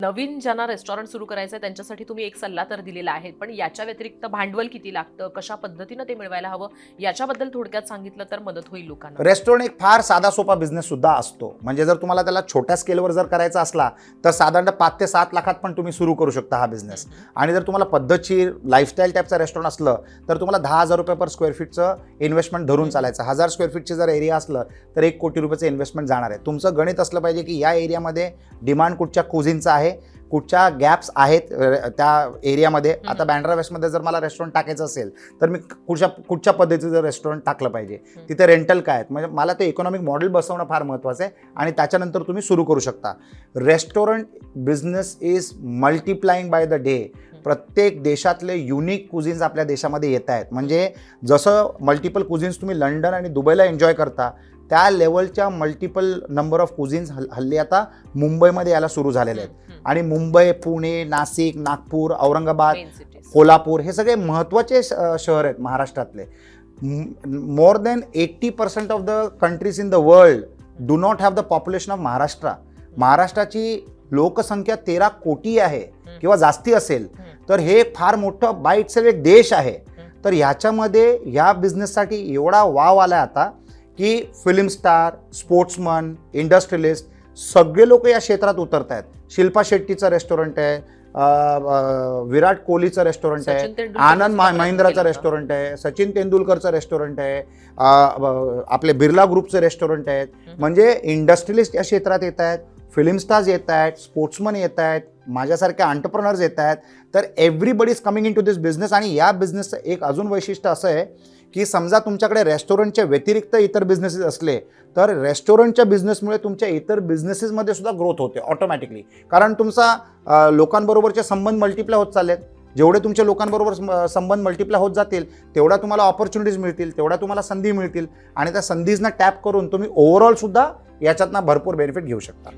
नवीन ज्यांना रेस्टॉरंट सुरू करायचं आहे त्यांच्यासाठी तुम्ही एक सल्ला तर दिलेला आहे, पण याच्या व्यतिरिक्त भांडवल किती लागतं, कशा पद्धतीनं ते मिळवायला हवं, याच्याबद्दल थोडक्यात सांगितलं तर मदत होईल लोकांना. रेस्टॉरंट एक फार साधा सोपा बिझनेस सुद्धा असतो. म्हणजे जर तुम्हाला त्याला छोट्या स्केलवर जर करायचा असला तर साधारण 5 ते 7 लाखात पण तुम्ही सुरू करू शकता हा बिझनेस. आणि जर तुम्हाला पद्धतशीर लाईफस्टाईल टाईपचा रेस्टॉरंट असलं तर तुम्हाला 10,000 रुपये पर स्क्वेअर फीटचं इन्व्हेस्टमेंट धरून चालायचं. 1000 स्क्वेअर फीटचे जर एरिया असलं तर 1 कोटी रुपयाचं इन्व्हेस्टमेंट जाणार आहे. तुमचं गणित असलं पाहिजे की या एरियामध्ये डिमांड कुठच्या कुझिनचा आहे, कुठच्या गॅप्स आहेत त्या एरियामध्ये. आता बँड्रा वेस्टमध्ये जर मला रेस्टॉरंट टाकायचं असेल तर मी कुठच्या पद्धतीचं रेस्टॉरंट टाकलं पाहिजे, तिथे रेंटल काय आहेत, म्हणजे मला ते इकॉनॉमिक मॉडेल बसवणं फार महत्त्वाचं आहे. आणि त्याच्यानंतर तुम्ही सुरू करू शकता. Restaurant business is multiplying by the day. प्रत्येक देशातले युनिक कुझिन्स आपल्या देशामध्ये येत आहेत. म्हणजे जसं मल्टिपल कुझिन्स तुम्ही लंडन आणि दुबईला एन्जॉय करता त्या लेवलच्या मल्टिपल नंबर ऑफ कुझिन्स हल्ली आता मुंबईमध्ये यायला सुरू झालेले आहेत. आणि मुंबई, पुणे, नाशिक, नागपूर, औरंगाबाद, कोल्हापूर हे सगळे महत्त्वाचे शहर आहेत महाराष्ट्रातले. More than 80% of the countries in the world do not have the population of Maharashtra. महाराष्ट्राची लोकसंख्या 13 कोटी आहे किंवा जास्ती असेल तर हे फार मोठं बाय इटसेल्फ एक देश आहे. तर ह्याच्यामध्ये ह्या बिझनेससाठी एवढा वाव आला आता की फिल्म स्टार, स्पोर्ट्समन, इंडस्ट्रियलिस्ट सगळे लोक या क्षेत्रात उतरत आहेत. शिल्पा शेट्टीचं रेस्टॉरंट आहे, विराट कोहलीचं रेस्टॉरंट आहे, आनंद महिंद्राचं रेस्टॉरंट आहे, सचिन तेंडुलकरचं रेस्टॉरंट आहे, आपले बिर्ला ग्रुपचं रेस्टॉरंट आहेत. म्हणजे इंडस्ट्रियलिस्ट या क्षेत्रात येत आहेत, फिल्म स्टार्स येत आहेत, स्पोर्ट्समन येत आहेत, माझ्यासारखे एंटरप्रेनर्स येत आहेत. तर everybody is coming in to this business. आणि या बिझनेसचं एक अजून वैशिष्ट्य असं आहे की समजा तुमच्याकडे रेस्टॉरंटच्या व्यतिरिक्त इतर बिझनेसेस असले तर रेस्टॉरंटच्या बिझनेसमुळे तुमच्या इतर बिझनेसेसमध्ये सुद्धा ग्रोथ होते ऑटोमॅटिकली. कारण तुमचा लोकांबरोबरचे संबंध मल्टिप्लाय होत चाललेत. जेवढे तुमच्या लोकांबरोबर संबंध मल्टिप्लाय होत जातील तेवढ्या तुम्हाला ऑपॉर्च्युनिटीज मिळतील, तेवढ्या तुम्हाला संधी मिळतील. आणि त्या संधीजना टॅप करून तुम्ही ओव्हरऑल सुद्धा याच्यातनं भरपूर बेनिफिट घेऊ शकता.